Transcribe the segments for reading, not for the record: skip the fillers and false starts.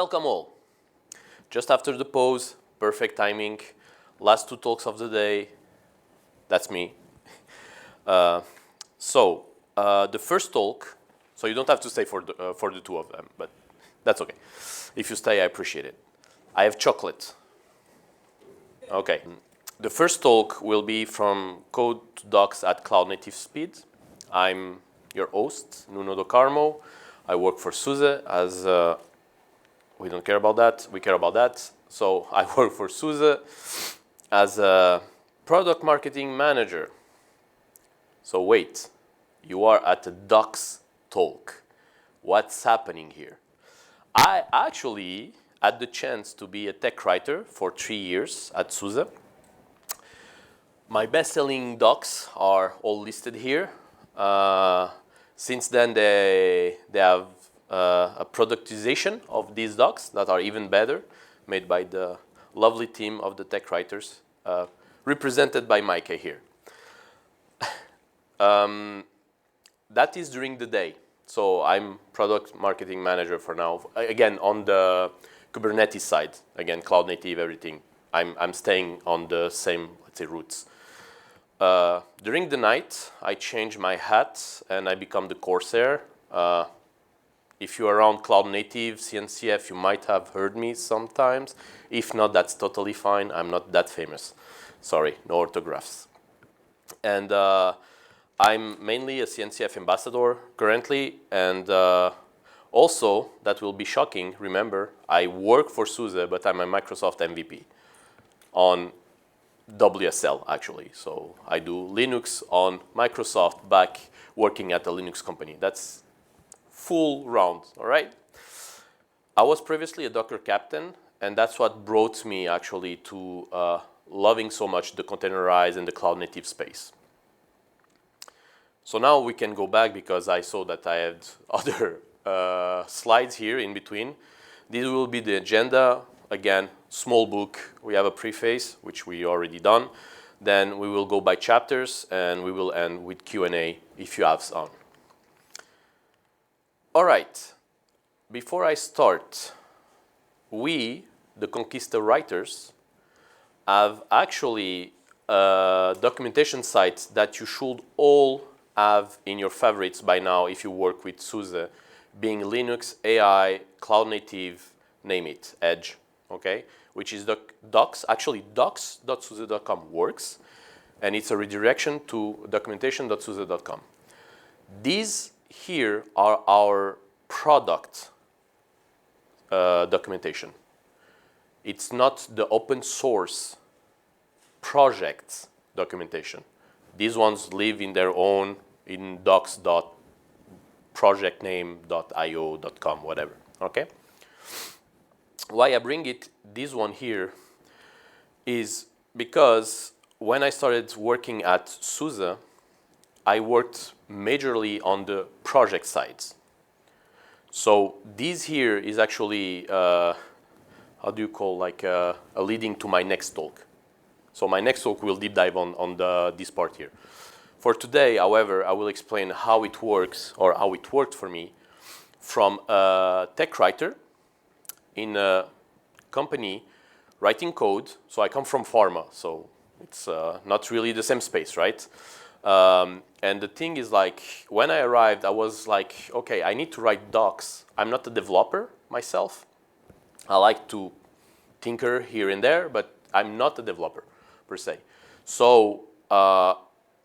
Welcome all. Just after the pause, perfect timing, last two talks of the day, that's me. The first talk, so you don't have to stay for the two of them, but that's okay. If you stay, I appreciate it. I have chocolate. Okay. The first talk will be from Code to Docs at Cloud Native Speed. I'm your host, Nuno Do Carmo. I work for SUSE as we don't care about that, we care about that. So I work for SUSE as a product marketing manager. So wait, you are at a Docs talk. What's happening here? I actually had the chance to be a tech writer for 3 years at SUSE. My best-selling docs are all listed here. Since then, they have a productization of these docs that are even better, made by the lovely team of the tech writers, represented by Micah here. That is during the day. So I'm product marketing manager for now. Again, on the Kubernetes side, again, cloud native, everything. I'm staying on the same, let's say, roots. During the night, I change my hat and I become the Corsair. If you're around Cloud Native, CNCF, you might have heard me sometimes. If not, that's totally fine. I'm not that famous. Sorry, no autographs. And I'm mainly a CNCF ambassador currently. And also, that will be shocking, remember, I work for SUSE, but I'm a Microsoft MVP on WSL, actually. So I do Linux on Microsoft back working at a Linux company. That's full round, all right? I was previously a Docker captain, and that's what brought me actually to loving so much the containerized and the cloud native space. So now we can go back because I saw that I had other slides here in between. This will be the agenda. Again, small book. We have a preface, which we already done. Then we will go by chapters, and we will end with Q&A if you have some. All right. Before I start, we, the Conquista writers, have actually a documentation site that you should all have in your favorites by now if you work with SUSE, being Linux, AI, Cloud Native, name it, Edge, okay? Which is docs, actually docs.suse.com works, and it's a redirection to documentation.suse.com. These here are our product documentation. It's not the open source project documentation. These ones live in their own in docs.projectname.io.com, whatever, okay? Why I bring it, this one here, is because when I started working at SUSE, I worked majorly on the project sides. So this here is actually, how do you call, like a leading to my next talk. So my next talk will deep dive on this part here. For today, however, I will explain how it works, or how it worked for me, from a tech writer in a company writing code. So I come from pharma, so it's not really the same space, right? And the thing is, like, when I arrived, I was like, okay, I need to write docs. I'm not a developer myself. I like to tinker here and there, but I'm not a developer per se. So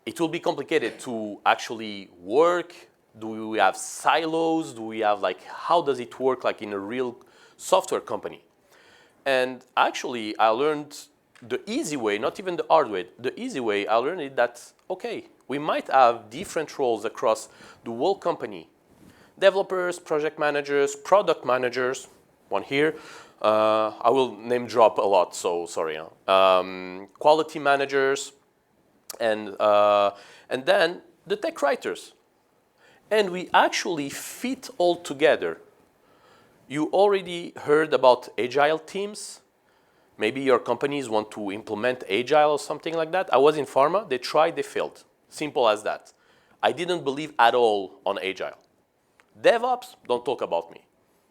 it will be complicated to actually work. Do we have silos? Do we have, like, how does it work, like, in a real software company? And actually, I learned the easy way, not even the hard way, the easy way, I learned it that, okay, we might have different roles across the whole company. Developers, project managers, product managers, one here. I will name drop a lot, so sorry. Quality managers, and then the tech writers. And we actually fit all together. You already heard about agile teams. Maybe your companies want to implement agile or something like that. I was in pharma. They tried, they failed. Simple as that. I didn't believe at all on agile. DevOps, don't talk about me.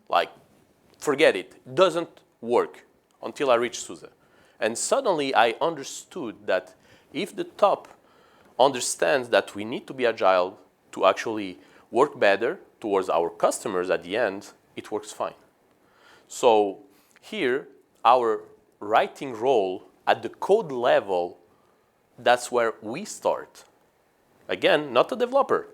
Like, forget it. It doesn't work until I reach SUSE. And suddenly I understood that if the top understands that we need to be agile to actually work better towards our customers at the end, it works fine. So here, our writing role at the code level, that's where we start. Again, not a developer,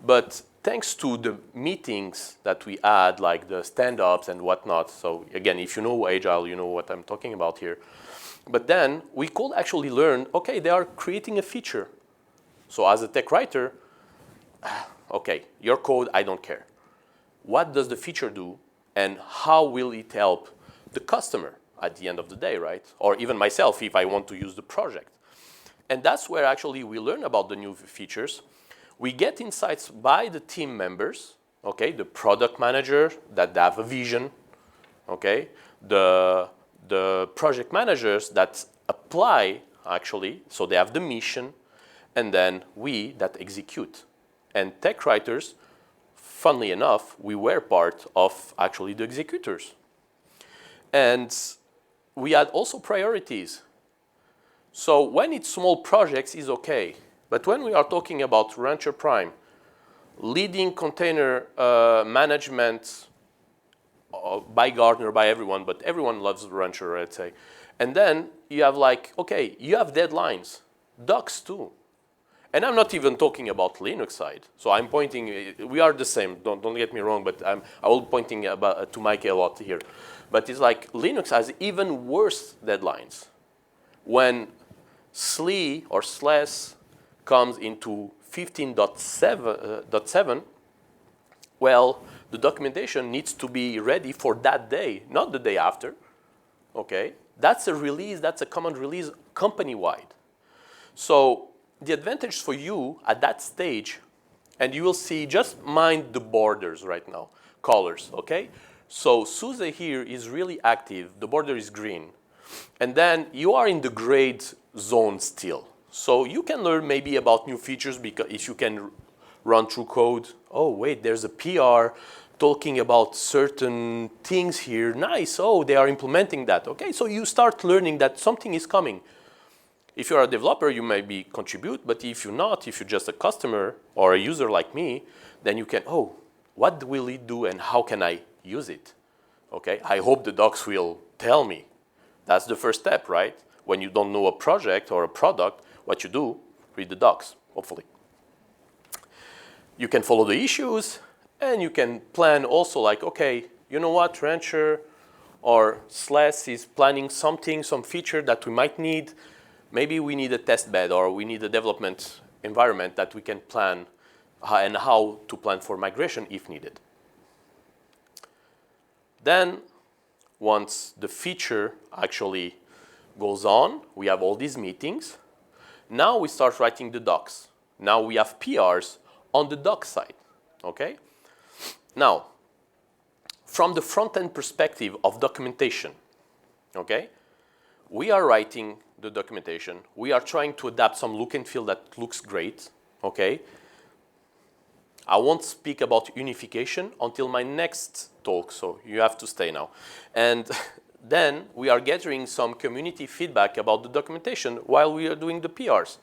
but thanks to the meetings that we add, like the stand-ups and whatnot. So again, if you know Agile, you know what I'm talking about here. But then we could actually learn, okay, they are creating a feature. So as a tech writer, okay, your code, I don't care. What does the feature do and how will it help the customer at the end of the day, right? Or even myself if I want to use the project. And that's where actually we learn about the new features. We get insights by the team members, okay, the product manager that they have a vision, okay, the project managers that apply actually, so they have the mission, and then we that execute. And tech writers, funnily enough, we were part of actually the executors. And we had also priorities. So when it's small projects is okay, but when we are talking about Rancher Prime, leading container management by Gartner, by everyone, but everyone loves Rancher, I'd say. And then you have like, okay, you have deadlines, docs too. And I'm not even talking about Linux side. So I'm pointing, we are the same, don't get me wrong, but I will pointing to Mike a lot here. But it's like Linux has even worse deadlines. When SLE or SLES comes into 15.7, well, the documentation needs to be ready for that day, not the day after, okay? That's a release, that's a common release company-wide. So the advantage for you at that stage, and you will see, just mind the borders right now, colors, okay? So SUSE here is really active, the border is green. And then you are in the grade zone still. So you can learn maybe about new features because if you can run through code, oh wait, there's a PR talking about certain things here, nice, oh, they are implementing that. Okay, so you start learning that something is coming. If you're a developer, you maybe contribute, but if you're not, if you're just a customer or a user like me, then you can, oh, what will it do and how can I use it? Okay, I hope the docs will tell me. That's the first step, right? When you don't know a project or a product, what you do, read the docs, hopefully. You can follow the issues, and you can plan also like, okay, you know what, Rancher or SLES is planning something, some feature that we might need. Maybe we need a test bed or we need a development environment that we can plan and how to plan for migration if needed. Then, once the feature actually goes on, we have all these meetings. Now we start writing the docs. Now we have PRs on the doc side, okay? Now, from the front-end perspective of documentation, okay, we are writing the documentation. We are trying to adapt some look and feel that looks great, okay? I won't speak about unification until my next talk, so you have to stay now. And then we are gathering some community feedback about the documentation while we are doing the PRs.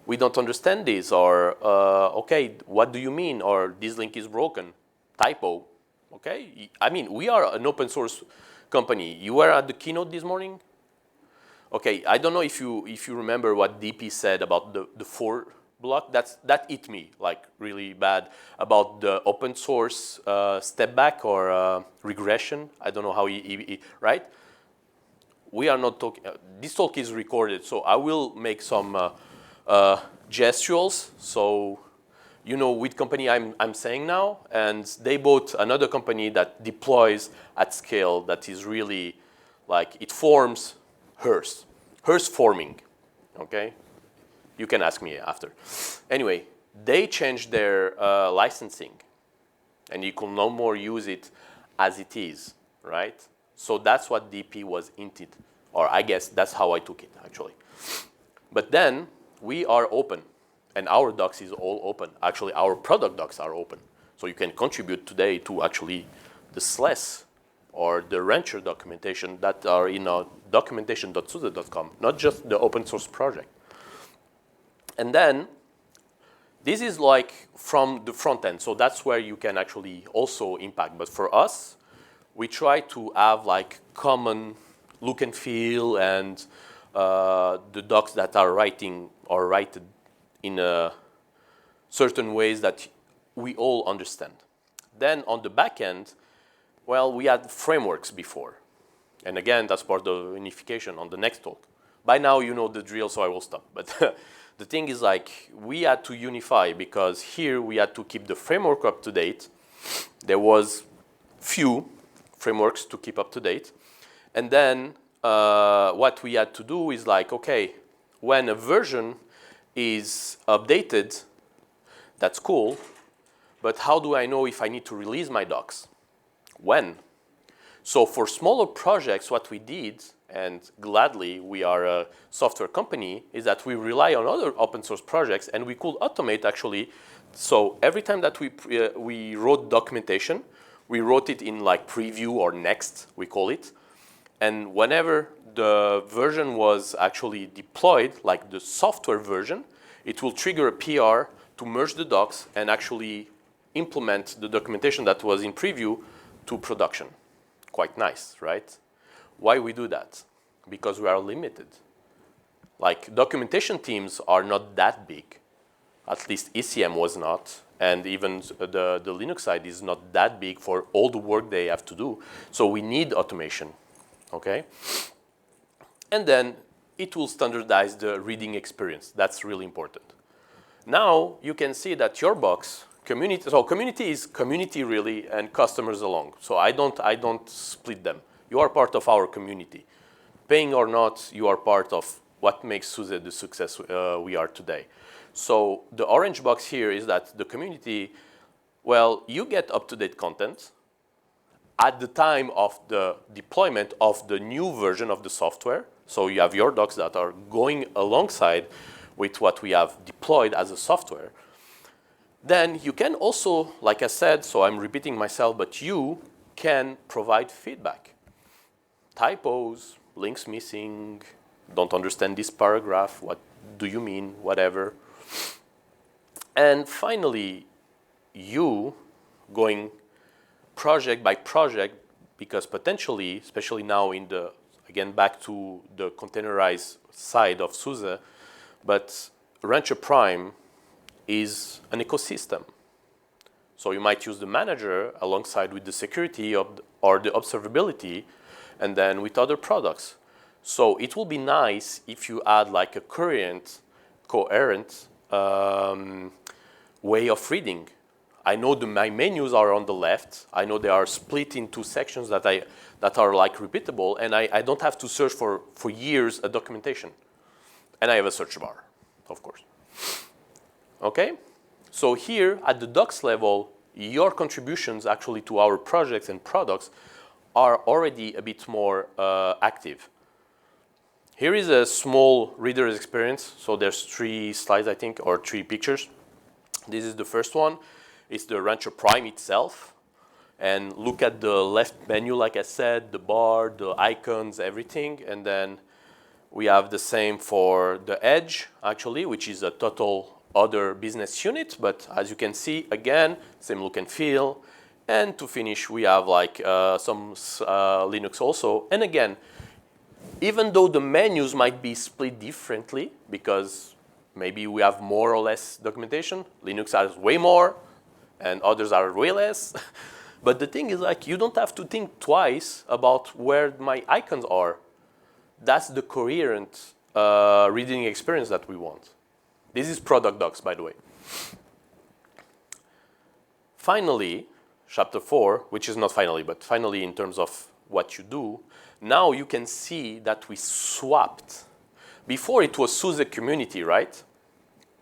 We don't understand this, or okay, what do you mean? Or this link is broken, typo, okay? I mean, we are an open source company. You were at the keynote this morning? Okay, I don't know if you remember what DP said about the 4 block. That hit me like really bad about the open source step back or regression. I don't know how he right? We are not talking, this talk is recorded, so I will make some gestures, so you know which company I'm saying now, and they bought another company that deploys at scale that is really like, it forms Hearst forming, okay? You can ask me after. Anyway, they changed their licensing, and you can no more use it as it is, right? So that's what DP was hinted, or I guess that's how I took it, actually. But then, we are open, and our docs is all open. Actually, our product docs are open. So you can contribute today to actually the SLES or the Rancher documentation that are in documentation.suse.com, not just the open source project. And then this is like from the front end, so that's where you can actually also impact. But for us, we try to have like common look and feel, and the docs that are writing or written in certain ways that we all understand. Then on the back end, well, we had frameworks before. And again, that's part of the unification on the next talk. By now, you know the drill, so I will stop. But the thing is, like, we had to unify because here we had to keep the framework up to date. There was few frameworks to keep up to date. And then what we had to do is like, okay, when a version is updated, that's cool, but how do I know if I need to release my docs? When? So for smaller projects, what we did, and gladly we are a software company, is that we rely on other open source projects, and we could automate actually. So every time that we wrote documentation, we wrote it in like preview or next, we call it. And whenever the version was actually deployed, like the software version, it will trigger a PR to merge the docs and actually implement the documentation that was in preview to production. Quite nice, right? Why we do that? Because we are limited. Like documentation teams are not that big. At least ECM was not. And even the Linux side is not that big for all the work they have to do. So we need automation, okay? And then it will standardize the reading experience. That's really important. Now you can see that your box, community, so community is community really and customers along. So I don't split them. You are part of our community. Paying or not, you are part of what makes SUSE the success we are today. So the orange box here is that the community, well, you get up-to-date content at the time of the deployment of the new version of the software. So you have your docs that are going alongside with what we have deployed as a software. Then you can also, like I said, so I'm repeating myself, but you can provide feedback. Typos, links missing, don't understand this paragraph, what do you mean, whatever. And finally, you going project by project, because potentially, especially now in the, again, back to the containerized side of SUSE, but Rancher Prime is an ecosystem. So you might use the manager alongside with the security or the observability, and then with other products. So it will be nice if you add like a coherent way of reading. I know my menus are on the left. I know they are split into sections that are like repeatable, and I don't have to search for years a documentation. And I have a search bar, of course. Okay? So here at the docs level, your contributions actually to our projects and products are already a bit more active. Here is a small reader's experience. So there's 3 slides, I think, or 3 pictures. This is the first one. It's the Rancher Prime itself. And look at the left menu, like I said, the bar, the icons, everything. And then we have the same for the Edge, actually, which is a total other business unit. But as you can see, again, same look and feel. And to finish, we have like some Linux also. And again, even though the menus might be split differently, because maybe we have more or less documentation, Linux has way more, and others are way less. But the thing is, like, you don't have to think twice about where my icons are. That's the coherent reading experience that we want. This is product docs, by the way. Finally, chapter 4, which is not finally, but finally in terms of what you do, now you can see that we swapped. Before it was SUSE community, right?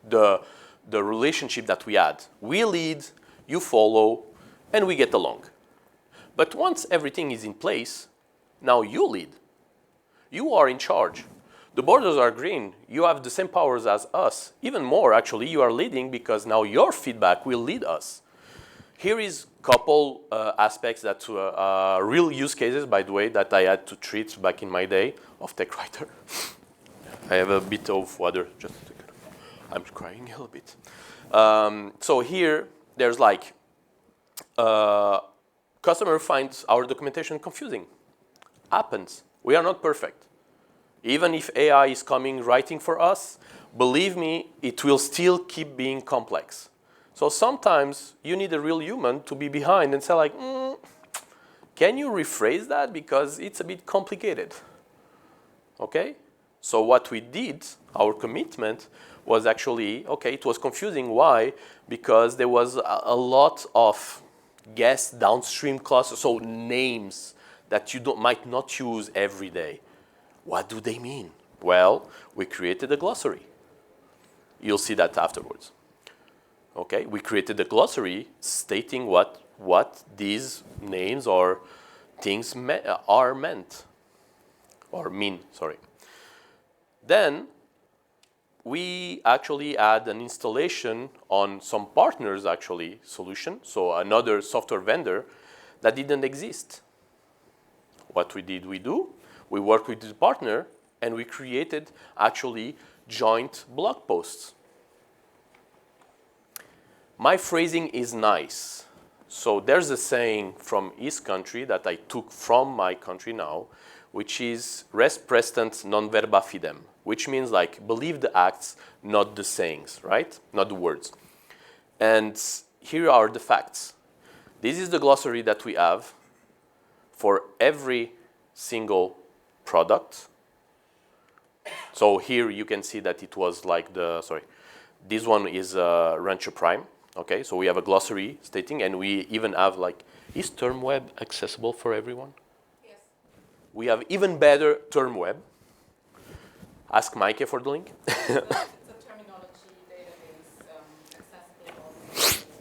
The relationship that we had. We lead, you follow, and we get along. But once everything is in place, now you lead. You are in charge. The borders are green. You have the same powers as us. Even more, actually, you are leading because now your feedback will lead us. Here is couple aspects that real use cases, by the way, that I had to treat back in my day of TechWriter. I have a bit of water, just a second. I'm crying a little bit. So here, there's like, customer finds our documentation confusing. Happens. We are not perfect. Even if AI is coming writing for us, believe me, it will still keep being complex. So sometimes you need a real human to be behind and say like, can you rephrase that because it's a bit complicated, okay? So what we did, our commitment was actually, okay, it was confusing. Why? Because there was a lot of guest downstream clusters, so names that you might not use every day. What do they mean? Well, we created a glossary. You'll see that afterwards. Okay, we created a glossary stating what these names or things are meant, or mean, sorry. Then we actually add an installation on some partners actually solution, so another software vendor that didn't exist. What we worked with the partner and we created actually joint blog posts. My phrasing is nice. So there's a saying from his country that I took from my country now, which is res prestant non verba fidem, which means like believe the acts, not the sayings, right? Not the words. And here are the facts. This is the glossary that we have for every single product. So here you can see that it was like this one is Rancher Prime. Okay, so we have a glossary stating, and we even have like, is term web accessible for everyone? Yes. We have even better term web. Ask Maike for the link. It's a terminology database accessible also to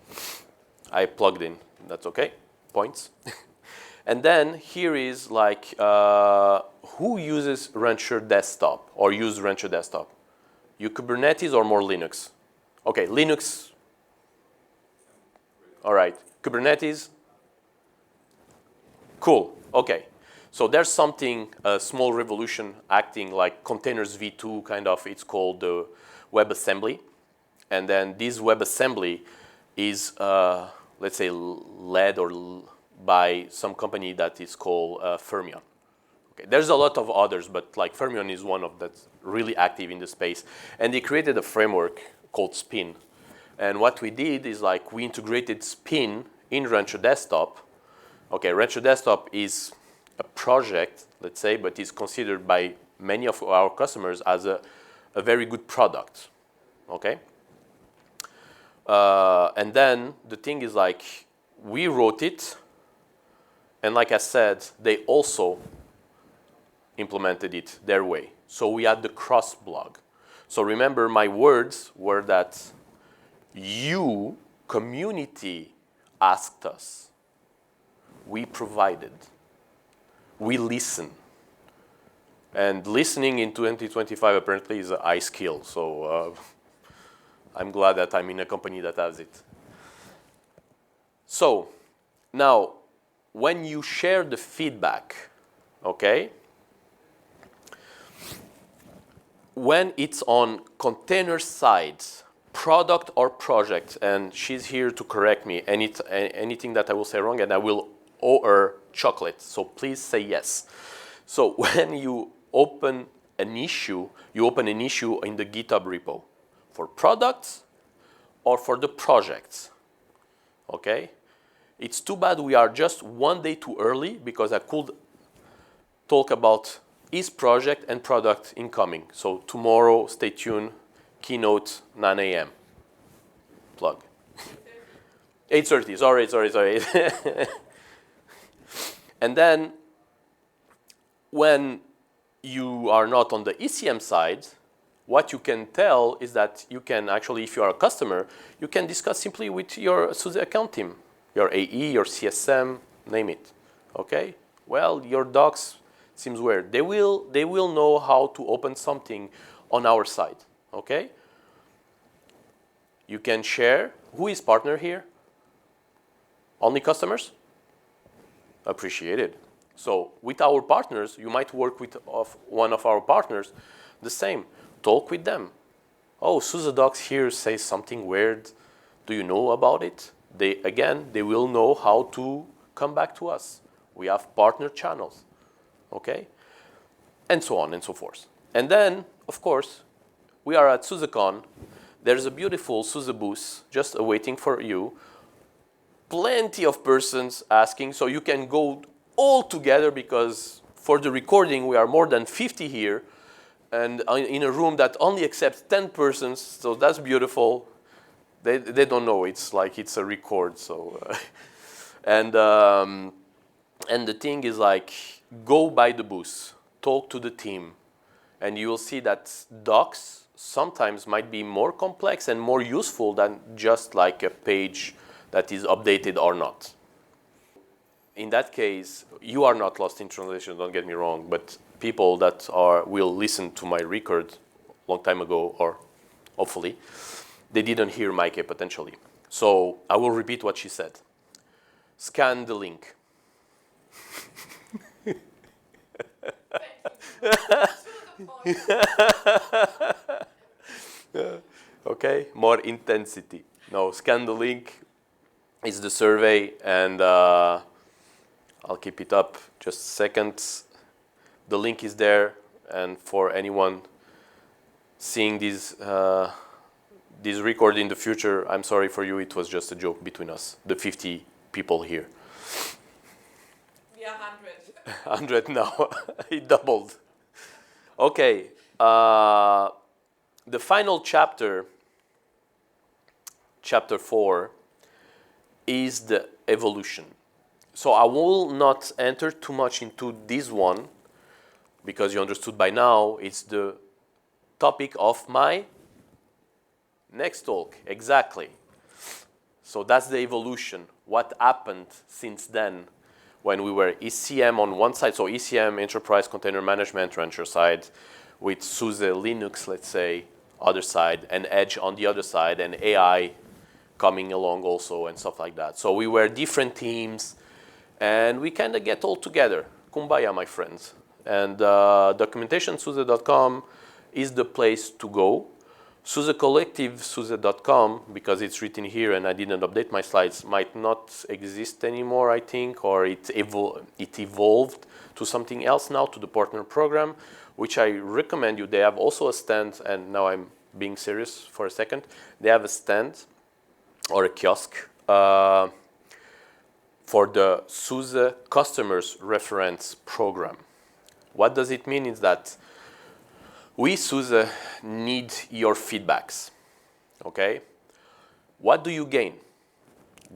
customers. I plugged in, that's okay, points. And then here is like, who uses Rancher Desktop or use Rancher Desktop? You Kubernetes or more Linux? Okay, Linux. All right, Kubernetes. Cool, okay. So there's something, a small revolution acting like containers v2 kind of, it's called WebAssembly. And then this WebAssembly is, let's say, led or by some company that is called Fermion. Okay. There's a lot of others, but like Fermion is one of that's really active in the space. And they created a framework called Spin. And what we did is like we integrated Spin in Rancher Desktop. Okay, Rancher Desktop is a project, let's say, but is considered by many of our customers as a very good product. Okay? And then the thing is like we wrote it, and like I said, they also implemented it their way. So we had the cross blog. So remember my words were that you, community, asked us. We provided. We listen. And listening in 2025 apparently is a high skill. So I'm glad that I'm in a company that has it. So now, when you share the feedback, okay, when it's on container side, product or project, and she's here to correct me, anything that I will say wrong, and I will owe her chocolate, so please say yes. So when you open an issue, you open an issue in the GitHub repo for products or for the projects, okay? It's too bad we are just one day too early because I could talk about his project and product incoming. So tomorrow, stay tuned, keynote 9 a.m. Plug. 8:30, sorry. And then when you are not on the ECM side, what you can tell is that you can actually, if you are a customer, you can discuss simply with your SUSE account team. Your AE, your CSM, name it, okay? Well, your docs seems weird. They will know how to open something on our side, okay? You can share. Who is partner here? Only customers? Appreciated. So with our partners, you might work with one of our partners. The same. Talk with them. Oh, SUSE docs here says something weird. Do you know about it? They will know how to come back to us. We have partner channels, okay? And so on and so forth. And then, of course, we are at SUSECon. There's a beautiful SUSE booth just awaiting for you. Plenty of persons asking, so you can go all together because for the recording, we are more than 50 here and in a room that only accepts 10 persons, so that's beautiful. They don't know, it's like it's a record, so. And the thing is like, go by the booth, talk to the team, and you will see that docs sometimes might be more complex and more useful than just like a page that is updated or not. In that case, you are not lost in translation, don't get me wrong, but people that will listen to my record a long time ago, or hopefully, they didn't hear Maike potentially. So I will repeat what she said. Scan the link. Okay, more intensity. No, scan the link is the survey, and I'll keep it up just a second. The link is there, and for anyone seeing this record in the future, I'm sorry for you, it was just a joke between us, the 50 people here. We are 100. 100 now, it doubled. Okay, the final chapter, chapter 4, is the evolution. So I will not enter too much into this one, because you understood by now, it's the topic of my next talk, exactly. So that's the evolution, what happened since then when we were ECM on one side, so ECM, Enterprise Container Management, Rancher side, with SUSE Linux, let's say, other side, and Edge on the other side, and AI coming along also, and stuff like that. So we were different teams, and we kind of get all together. Kumbaya, my friends. And documentationsuse.com is the place to go. SUSE Collective, SUSE.com, because it's written here and I didn't update my slides, might not exist anymore, I think, or it evolved to something else now, to the partner program, which I recommend you. They have also a stand, and now I'm being serious for a second. They have a stand or a kiosk for the SUSE Customers Reference Program. What does it mean is that we, SUSE, need your feedbacks, okay? What do you gain?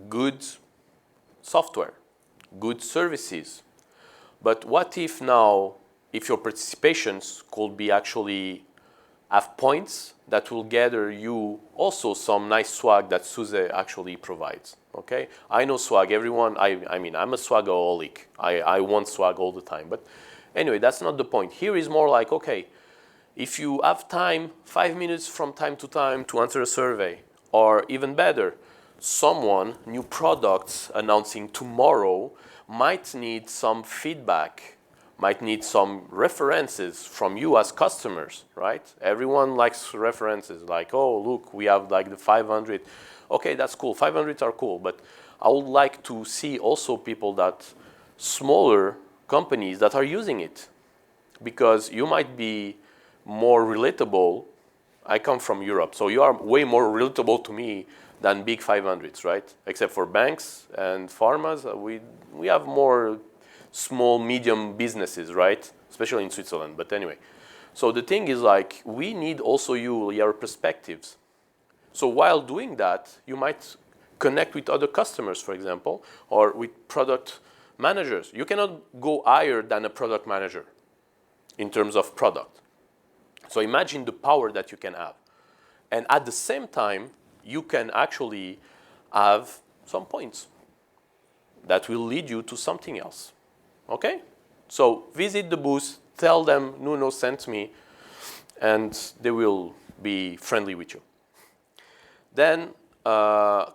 Good software, good services. But what if now, if your participations could be actually have points that will gather you also some nice swag that SUSE actually provides, okay? I know swag, everyone, I mean, I'm a swagaholic. I want swag all the time, but anyway, that's not the point. Here is more like, okay, if you have time, 5 minutes from time to answer a survey, or even better, someone, new products announcing tomorrow, might need some feedback, might need some references from you as customers, right? Everyone likes references, like, oh, look, we have like the 500. Okay, that's cool, 500 are cool, but I would like to see also people that, smaller companies that are using it, because you might be more relatable. I come from Europe, so you are way more relatable to me than big 500s, right? Except for banks and pharmas, we have more small, medium businesses, right? Especially in Switzerland, but anyway. So the thing is like, we need also your perspectives. So while doing that, you might connect with other customers, for example, or with product managers. You cannot go higher than a product manager in terms of product. So imagine the power that you can have. And at the same time, you can actually have some points that will lead you to something else. Okay? So visit the booth, tell them Nuno sent me, and they will be friendly with you. Then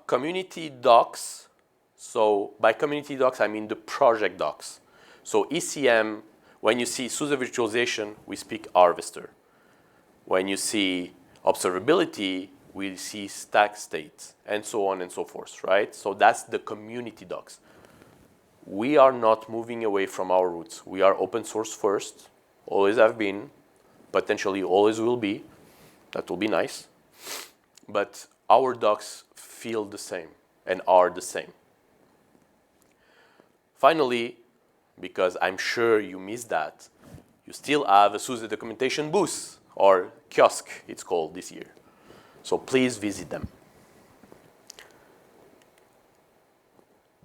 community docs. So by community docs, I mean the project docs. So ECM, when you see SUSE virtualization, we speak harvester. When you see observability, we see stack states, and so on and so forth, right? So that's the community docs. We are not moving away from our roots. We are open source first, always have been, potentially always will be. That will be nice. But our docs feel the same and are the same. Finally, because I'm sure you missed that, you still have a SUSE documentation booth, or kiosk it's called this year. So please visit them.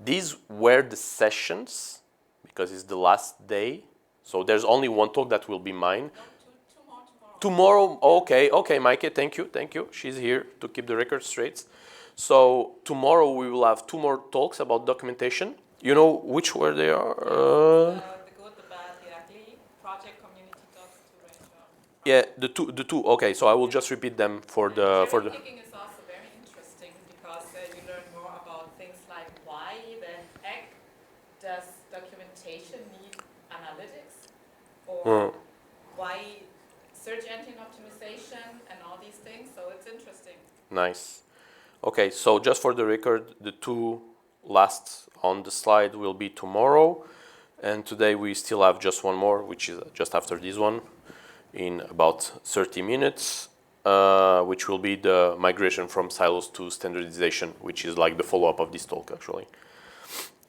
These were the sessions, because it's the last day. So there's only one talk that will be mine. Tomorrow, okay, Maike, thank you. She's here to keep the record straight. So tomorrow we will have 2 more talks about documentation. You know which where they are? The good, the bad, the ugly, project, community docs, Yeah, the two. Okay, so I will just repeat them for the. Picking is also very interesting because you learn more about things like why the heck does documentation need analytics, or why search engine optimization and all these things. So it's interesting. Nice. Okay, so just for the record, the 2 last on the slide will be tomorrow, and today we still have just one more, which is just after this one, in about 30 minutes, which will be the migration from silos to standardization, which is like the follow-up of this talk, actually.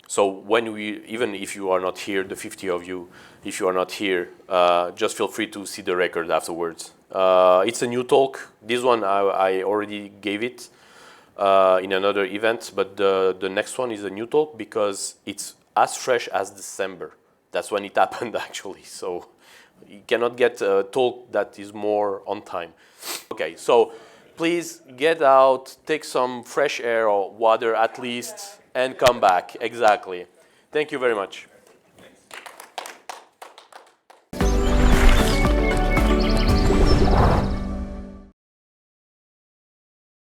So when we, even if you are not here, the 50 of you, if you are not here, just feel free to see the record afterwards. It's a new talk. This one I already gave it in another event, but the next one is a new talk because it's as fresh as December. That's when it happened, actually. So you cannot get a talk that is more on time. Okay, so please get out, take some fresh air or water at least, and come back. Exactly. Thank you very much.